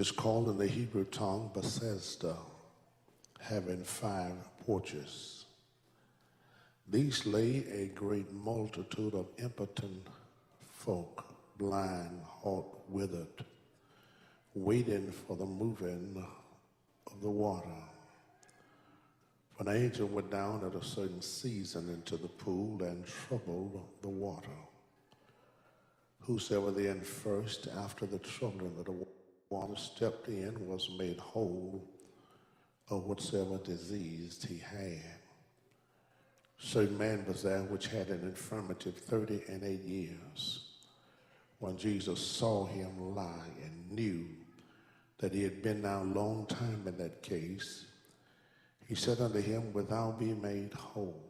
It's called in the Hebrew tongue Bethesda, having 5 porches. These lay a great multitude of impotent folk, blind, halt, withered, waiting for the moving of the water. For an angel went down at a certain season into the pool and troubled the water. Whosoever then first, after the troubling of the water, stepped in was made whole of whatsoever disease he had. Certain man was there which had an infirmity of 38 years. When Jesus saw him lie and knew that he had been now a long time in that case, he said unto him, Wilt thou be made whole?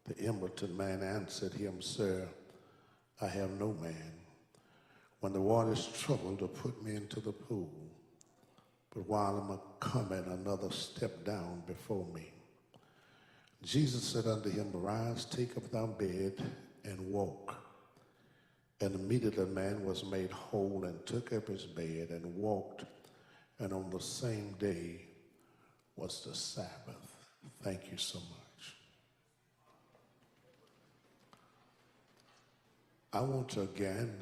The impotent man answered him, Sir, I have no man, when the water is troubled, to put me into the pool. But while I'm coming, another step down before me. Jesus said unto him, Arise, take up thy bed, and walk. And immediately the man was made whole, and took up his bed, and walked. And on the same day was the Sabbath. Thank you so much. I want to again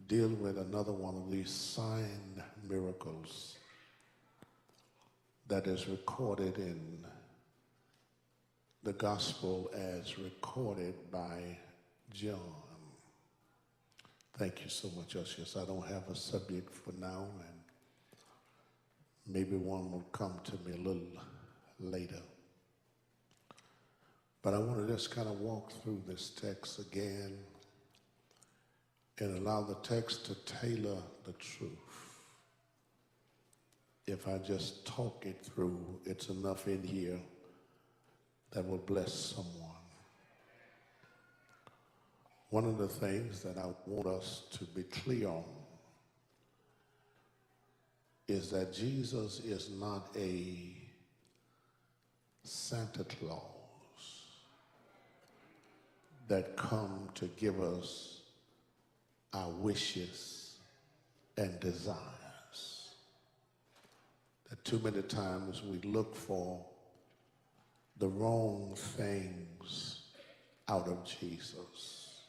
deal with another one of these sign miracles that is recorded in the gospel as recorded by John. Thank you so much, Ushers. I don't have a subject for now, and maybe one will come to me a little later. But I want to just kind of walk through this text again and allow the text to tailor the truth. If I just talk it through, it's enough in here that will bless someone. One of the things that I want us to be clear on is that Jesus is not a Santa Claus that come to give us our wishes and desires. That too many times we look for the wrong things out of Jesus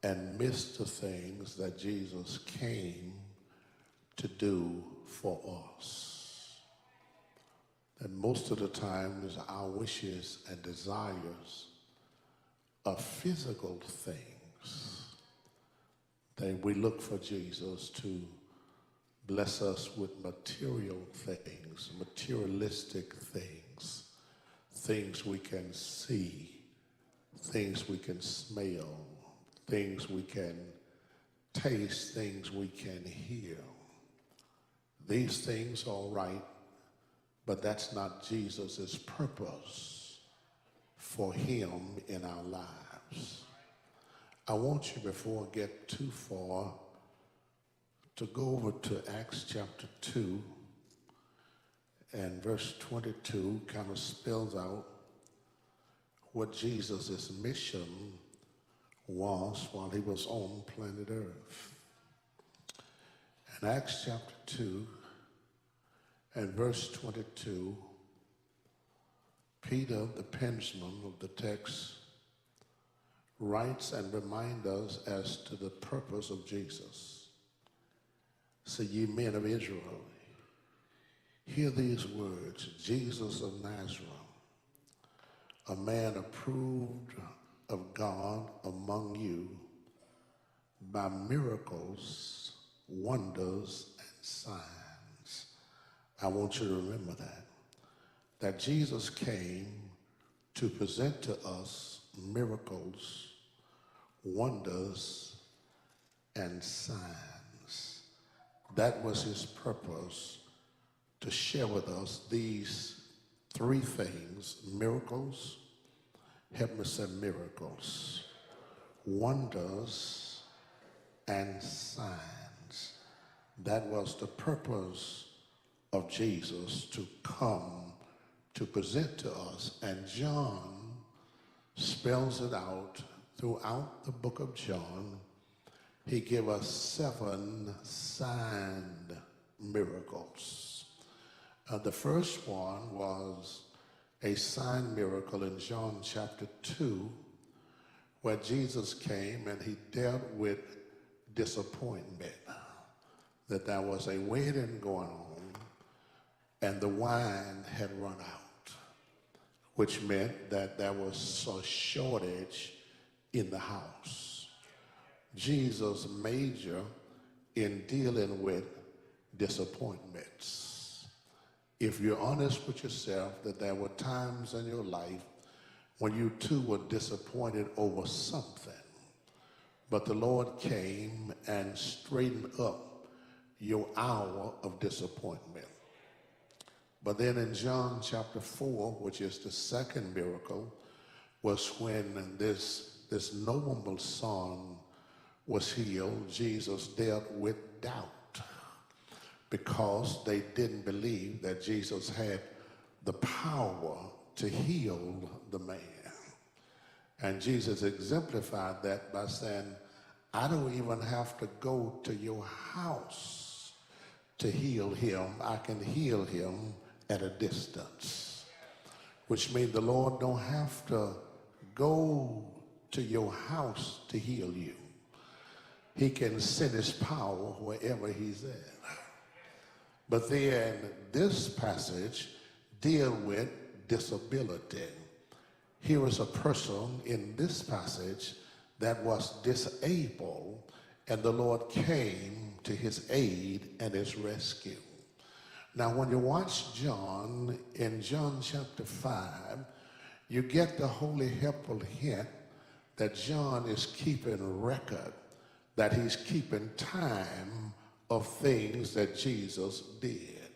and miss the things that Jesus came to do for us. And most of the times our wishes and desires are physical things that we look for Jesus to bless us with material things, materialistic things, things we can see, things we can smell, things we can taste, things we can hear. These things are right, but that's not Jesus' purpose for him in our lives. I want you, before I get too far, to go over to Acts chapter 2, and verse 22 kind of spells out what Jesus' mission was while he was on planet Earth. In Acts chapter 2 and verse 22, Peter, the penman of the text, writes and reminds us as to the purpose of Jesus. Say, ye men of Israel, hear these words, Jesus of Nazareth, a man approved of God among you by miracles, wonders, and signs. I want you to remember that Jesus came to present to us miracles, wonders, and signs. That was his purpose, to share with us these 3 things: miracles, help me say miracles, wonders, and signs. That was the purpose of Jesus, to come to present to us. And John spells it out throughout the book of John he gave us 7 signed miracles. The first one was a sign miracle in John chapter 2, where Jesus came and he dealt with disappointment, that there was a wedding going on and the wine had run out, which meant that there was a shortage in the house. Jesus majored in dealing with disappointments. If you're honest with yourself, that there were times in your life when you too were disappointed over something, but the Lord came and straightened up your hour of disappointment. But then in John chapter 4, which is the second miracle, was when this nobleman's son was healed. Jesus dealt with doubt because they didn't believe that Jesus had the power to heal the man. And Jesus exemplified that by saying, I don't even have to go to your house to heal him. I can heal him at a distance, which means the Lord don't have to go to your house to heal you. He can send his power wherever he's at. But then this passage deals with disability. Here is a person in this passage that was disabled, and the Lord came to his aid and his rescue. Now, when you watch John, in John chapter 5, you get the holy helpful hint that John is keeping record, that he's keeping time of things that Jesus did.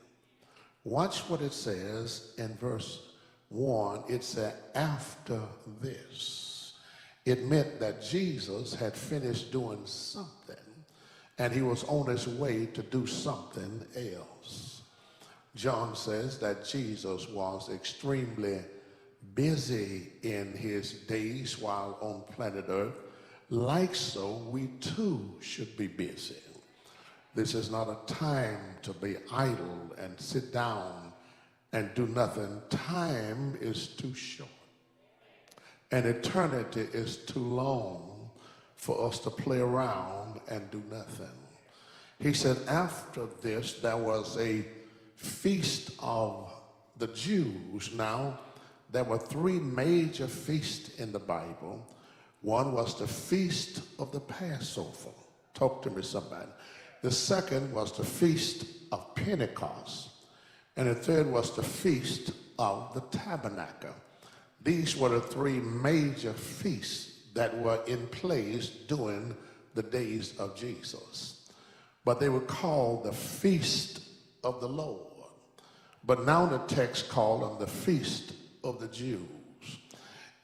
Watch what it says in verse 1. It said, after this. It meant that Jesus had finished doing something and he was on his way to do something else. John says that Jesus was extremely busy in his days while on planet Earth. Like so, we too should be busy. This is not a time to be idle and sit down and do nothing. Time is too short. And eternity is too long for us to play around and do nothing. He said after this, there was a feast of the Jews. Now, there were 3 major feasts in the Bible. One was the feast of the Passover. Talk to me, somebody. The second was the feast of Pentecost. And the third was the feast of the tabernacle. These were the 3 major feasts that were in place during the days of Jesus. But they were called the feast of the Lord. But now the text called them the feast of the Jews.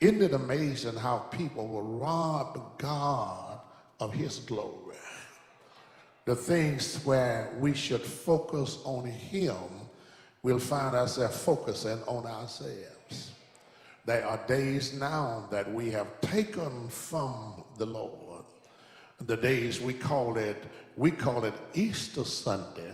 Isn't it amazing how people will rob God of his glory? The things where we should focus on him, we'll find ourselves focusing on ourselves. There are days now that we have taken from the Lord. The days we call it Easter Sunday,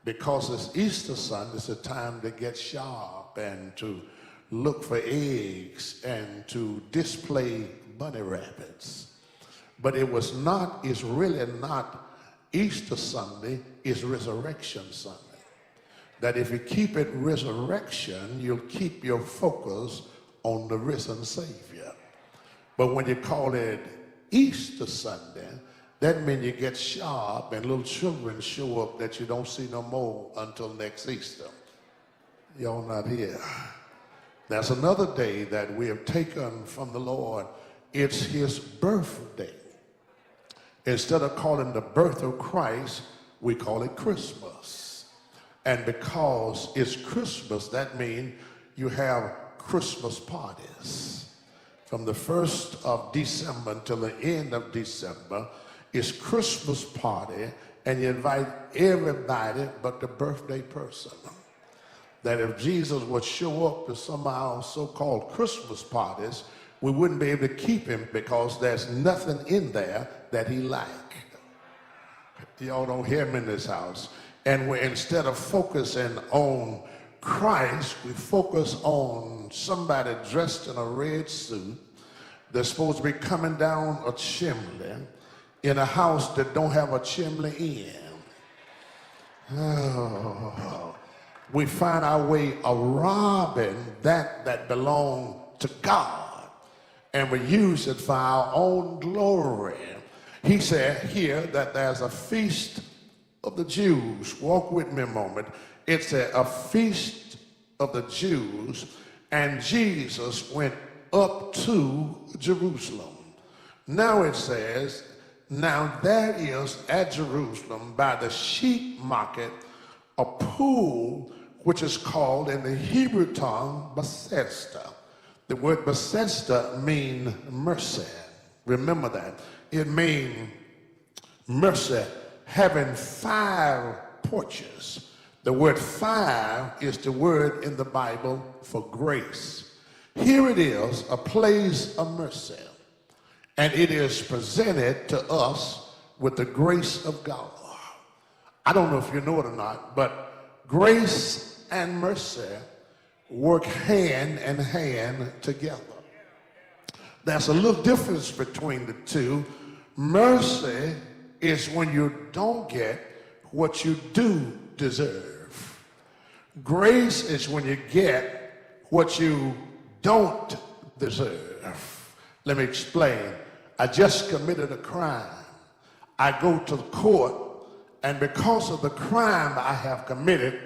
because it's Easter Sunday, it's a time to get sharp and to look for eggs and to display bunny rabbits. But it's really not Easter Sunday, it's Resurrection Sunday. That if you keep it resurrection, you'll keep your focus on the risen Savior. But when you call it Easter Sunday, that means you get sharp and little children show up that you don't see no more until next Easter. Y'all not here. That's another day that we have taken from the Lord. It's his birthday. Instead of calling the birth of Christ, we call it Christmas. And because it's Christmas, that means you have Christmas parties. From the 1st of December until the end of December, it's Christmas party, and you invite everybody but the birthday person. That if Jesus would show up to some of our so-called Christmas parties, we wouldn't be able to keep him because there's nothing in there that he liked. Y'all don't hear me in this house. And we, instead of focusing on Christ, we focus on somebody dressed in a red suit that's supposed to be coming down a chimney in a house that don't have a chimney in. Oh, we find our way of robbing that belongs to God, and we use it for our own glory. He said here that there's a feast of the Jews. Walk with me a moment. It's a feast of the Jews, and Jesus went up to Jerusalem. Now it says, now there is at Jerusalem by the sheep market a pool which is called in the Hebrew tongue Bethesda. The word Bethesda means mercy. Remember that. It means mercy, having 5 porches. The word 5 is the word in the Bible for grace. Here it is, a place of mercy, and it is presented to us with the grace of God. I don't know if you know it or not, but grace and mercy work hand in hand together. There's a little difference between the two. Mercy is when you don't get what you do deserve. Grace is when you get what you don't deserve. Let me explain. I just committed a crime. I go to the court, and because of the crime I have committed,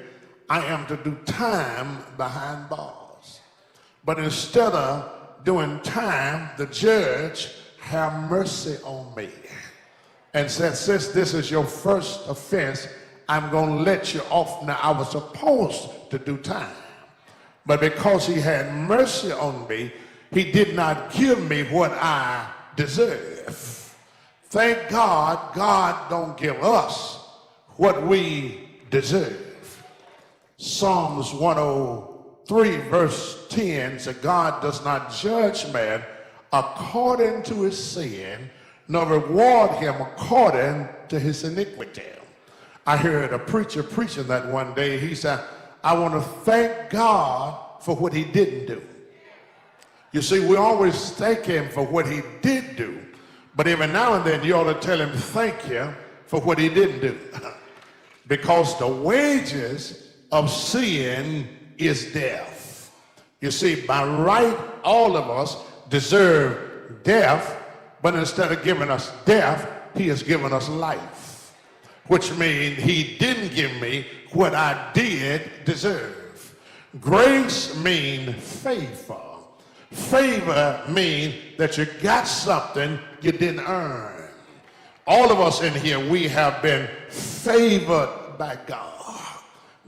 I am to do time behind bars. But instead of doing time, the judge have mercy on me and said, since this is your first offense, I'm going to let you off. Now, I was supposed to do time, but because he had mercy on me, he did not give me what I deserve. Thank God, God don't give us what we deserve. Psalms 103 verse 10 says, God does not judge man according to his sin, nor reward him according to his iniquity. I heard a preacher preaching that one day. He said, I want to thank God for what he didn't do. You see, we always thank him for what he did do, but every now and then you ought to tell him thank you for what he didn't do. Because the wages of sin is death. You see, by right, all of us deserve death, but instead of giving us death, he has given us life, which means he didn't give me what I did deserve. Grace means favor. Favor means that you got something you didn't earn. All of us in here, we have been favored by God.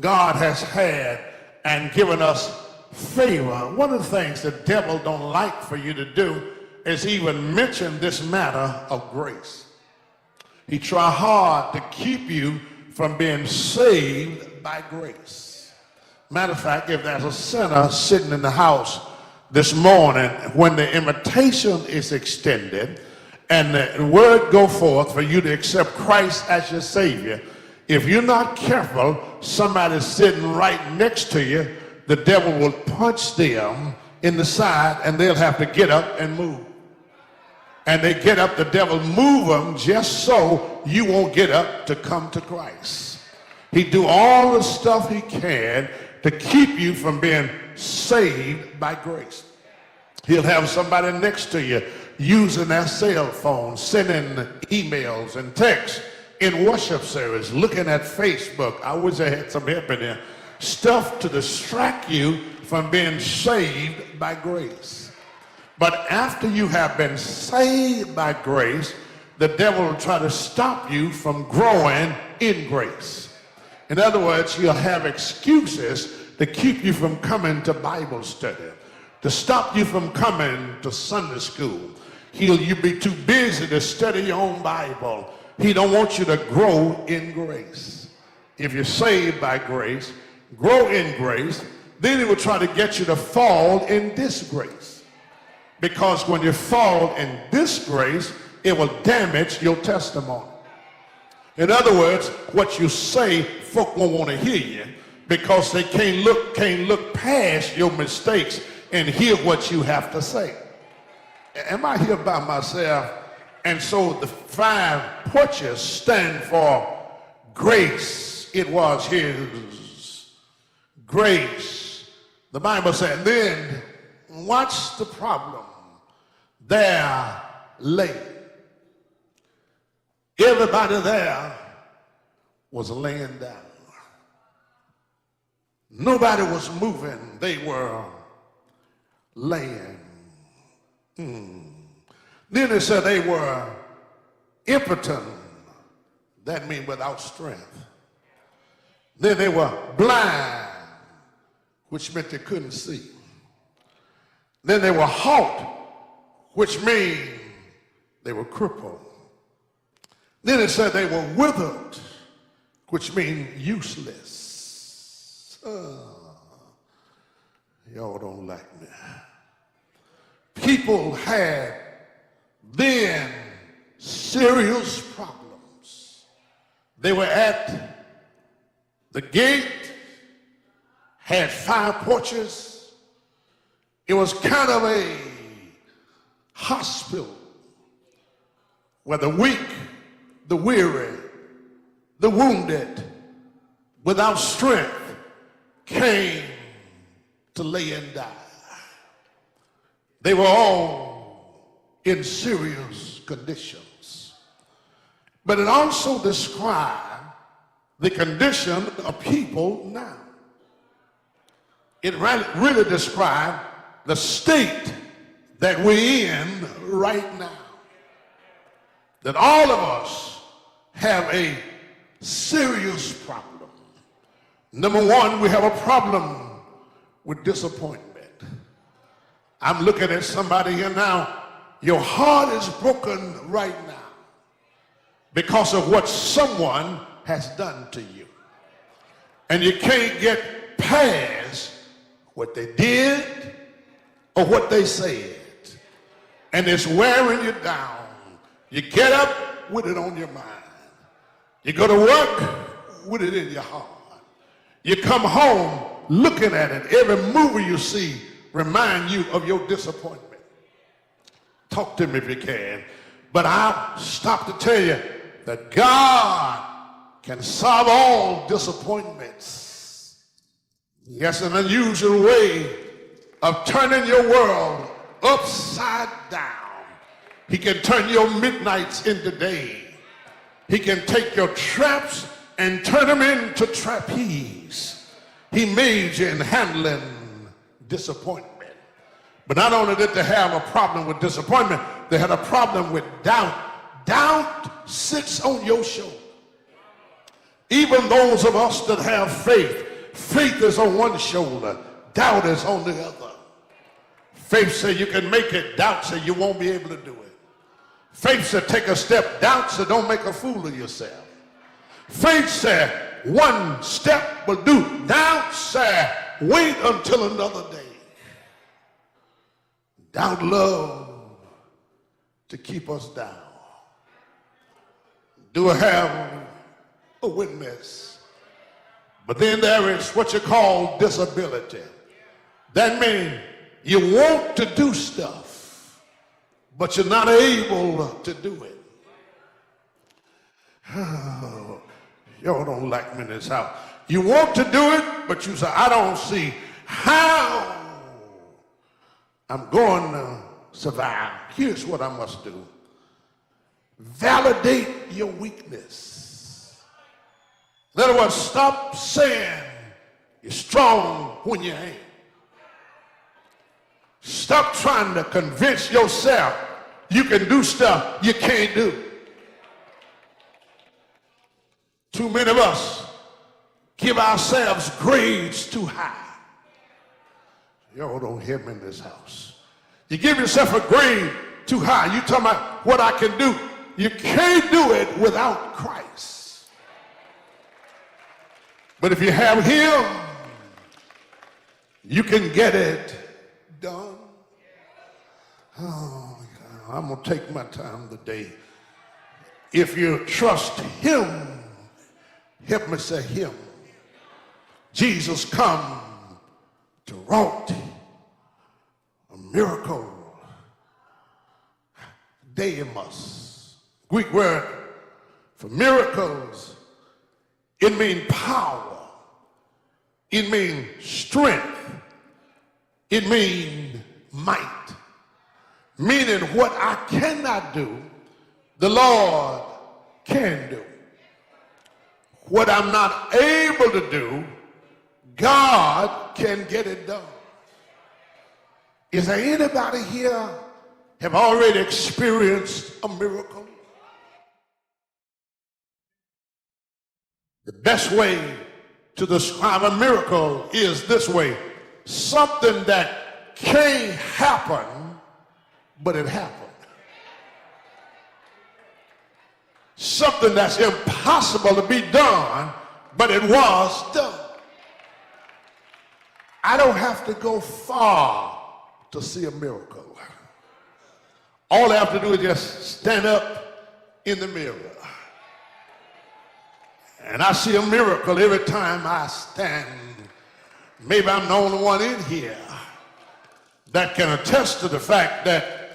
God has had and given us favor. One of the things the devil don't like for you to do is even mention this matter of grace. He try hard to keep you from being saved by grace. Matter of fact, if there's a sinner sitting in the house this morning, when the invitation is extended and the word go forth for you to accept Christ as your Savior, if you're not careful, somebody's sitting right next to you, the devil will punch them in the side and they'll have to get up and move. And they get up, the devil move them just so you won't get up to come to Christ. He do all the stuff he can to keep you from being saved by grace. He'll have somebody next to you using their cell phone, sending emails and texts in worship service, looking at Facebook. I wish I had some help in there. Stuff to distract you from being saved by grace. But after you have been saved by grace, the devil will try to stop you from growing in grace. In other words, you'll have excuses to keep you from coming to Bible study, to stop you from coming to Sunday school. You'll be too busy to study your own Bible. He don't want you to grow in grace. If you're saved by grace, grow in grace, then he will try to get you to fall in disgrace. Because when you fall in disgrace, it will damage your testimony. In other words, what you say, folk won't want to hear you because they can't look past your mistakes and hear what you have to say. Am I here by myself? And so the 5 porches stand for grace. It was his grace. The Bible said, then watch the problem. There lay. Everybody there was laying down. Nobody was moving. They were laying. Then it said they were impotent. That means without strength. Then they were blind, which meant they couldn't see. Then they were halt, which means they were crippled. Then it said they were withered, which means useless. Y'all don't like me. People had then serious problems. They were at the gate, had 5 porches. It was kind of a hospital where the weak, the weary, the wounded, without strength, came to lay and die. They were all in serious conditions. But it also described the condition of people now. It really described the state that we're in right now. That all of us have a serious problem. Number one, we have a problem with disappointment. I'm looking at somebody here now. Your heart is broken right now because of what someone has done to you. And you can't get past what they did or what they said. And it's wearing you down. You get up with it on your mind. You go to work with it in your heart. You come home looking at it. Every movie you see remind you of your disappointment. Talk to me if you can. But I'll stop to tell you that God can solve all disappointments. Yes, an unusual way of turning your world upside down. He can turn your midnights into day. He can take your traps and turn them into trapeze. He made you in handling disappointment. But not only did they have a problem with disappointment, they had a problem with doubt. Doubt sits on your shoulder. Even those of us that have faith, faith is on one shoulder, doubt is on the other. Faith says you can make it, doubt says you won't be able to do it. Faith said take a step, doubt said don't make a fool of yourself. Faith said one step will do, doubt said wait until another day. Doubt love to keep us down. Do I have a witness? But then there is what you call disability. That means you want to do stuff, but you're not able to do it. Oh, y'all don't like me in this house. You want to do it, but you say, I don't see how I'm going to survive. Here's what I must do. Validate your weakness. In other words, stop saying you're strong when you ain't. Stop trying to convince yourself you can do stuff you can't do. Too many of us give ourselves grades too high. Y'all don't hear me in this house. You give yourself a grade too high. You talking about what I can do. You can't do it without Christ. But if you have him, you can get it done. Oh, God. I'm going to take my time today. If you trust him, help me say him. Jesus come to wrought a miracle. Deus, Greek word for miracles. It means power. It means strength. It means might. Meaning what I cannot do, the Lord can do. What I'm not able to do, God can get it done. Is there anybody here have already experienced a miracle? The best way to describe a miracle is this way: something that can't happen, but it happened. Something that's impossible to be done, but it was done. I don't have to go far to see a miracle. All I have to do is just stand up in the mirror. And I see a miracle every time I stand. Maybe I'm the only one in here that can attest to the fact that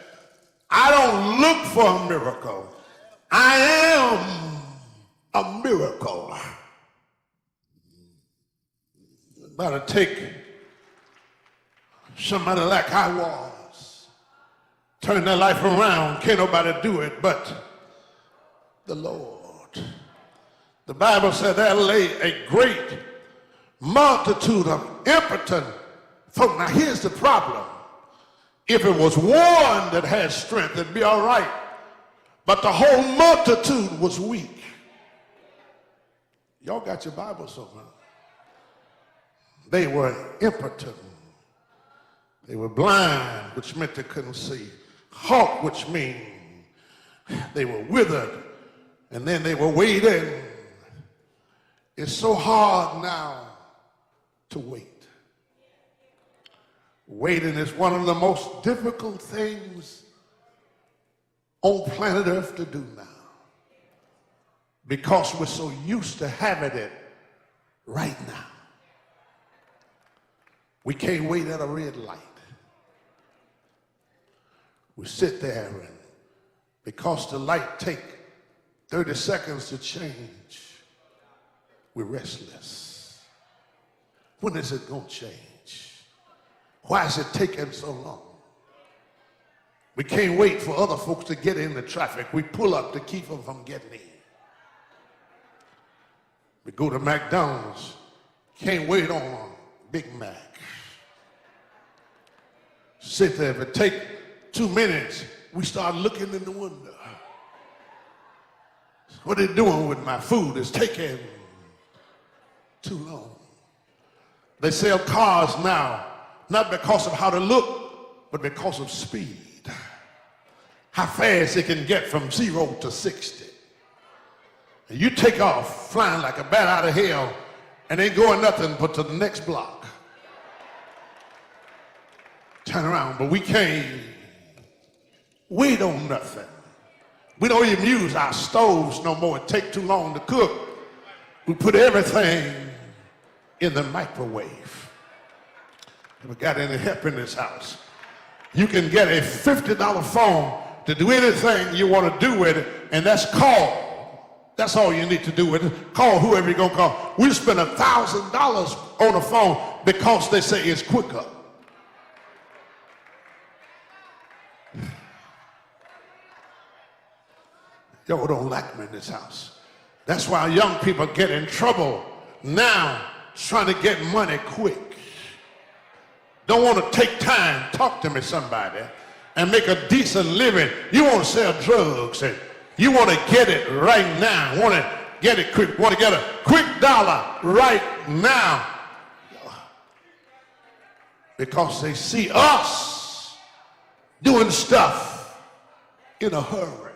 I don't look for a miracle. I am a miracle. Better take somebody like I was, turn their life around. Can't nobody do it but the Lord. The Bible said there lay a great multitude of impotent folk. Now here's the problem. If it was one that had strength, it'd be all right. But the whole multitude was weak. Y'all got your Bible somewhere. They were impotent. They were blind, which meant they couldn't see. Halt, which means they were withered. And then they were waiting. It's so hard now to wait. Waiting is one of the most difficult things on planet Earth to do now, because we're so used to having it right now. We can't wait at a red light. We sit there, and because the light take 30 seconds to change, we're restless. When is it going to change? Why is it taking so long? We can't wait for other folks to get in the traffic. We pull up to keep them from getting in. We go to McDonald's. Can't wait on a Big Mac. Sit there. If it take 2 minutes, we start looking in the window. What are they doing with my food? It's taking too long. They sell cars now, not because of how they look, but because of speed. How fast it can get from 0 to 60. And you take off flying like a bat out of hell and ain't going nothing but to the next block. Turn around, but we can't wait on nothing. We don't even use our stoves no more. It takes too long to cook. We put everything in the microwave. Have we got any help in this house? You can get a $50 phone to do anything you want to do with it, and that's call. That's all you need to do with it. Call whoever you're going to call. We spend $1,000 on a phone because they say it's quicker. Y'all don't like me in this house. That's why young people get in trouble now trying to get money quick. Don't want to take time. Talk to me, somebody, and make a decent living. You want to sell drugs and you want to get it right now. Want to get it quick. Want to get a quick dollar right now. Because they see us doing stuff in a hurry.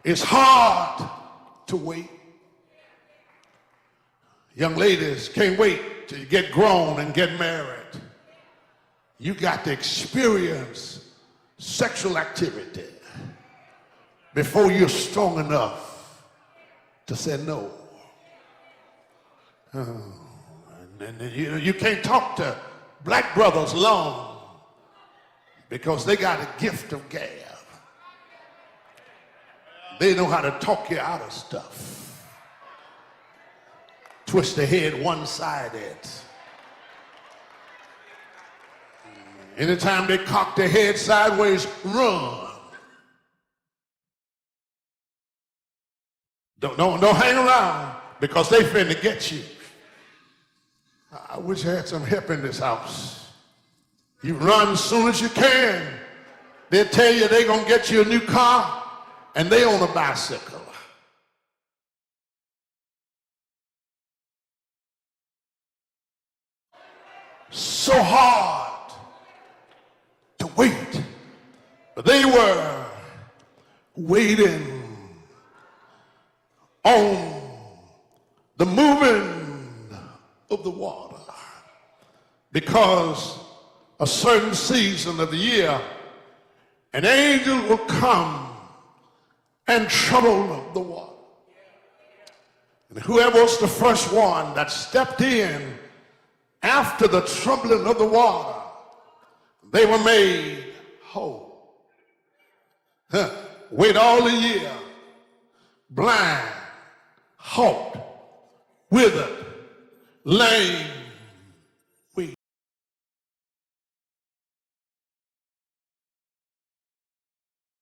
It's hard to wait. Young ladies can't wait till you get grown and get married. You got to experience sexual activity before you're strong enough to say no. And you can't talk to black brothers long because they got a gift of gab. They know how to talk you out of stuff. Twist their head one-sided. Anytime they cock their head sideways, run. Don't hang around because they finna get you. I wish I had some help in this house. You run as soon as you can. They'll tell you they're gonna get you a new car and they on a bicycle. So hard to wait. But they were waiting on the moving of the water, because a certain season of the year an angel will come and trouble the water. And whoever was the first one that stepped in after the troubling of the water, they were made whole. Wait all the year, blind, halt, withered, lame,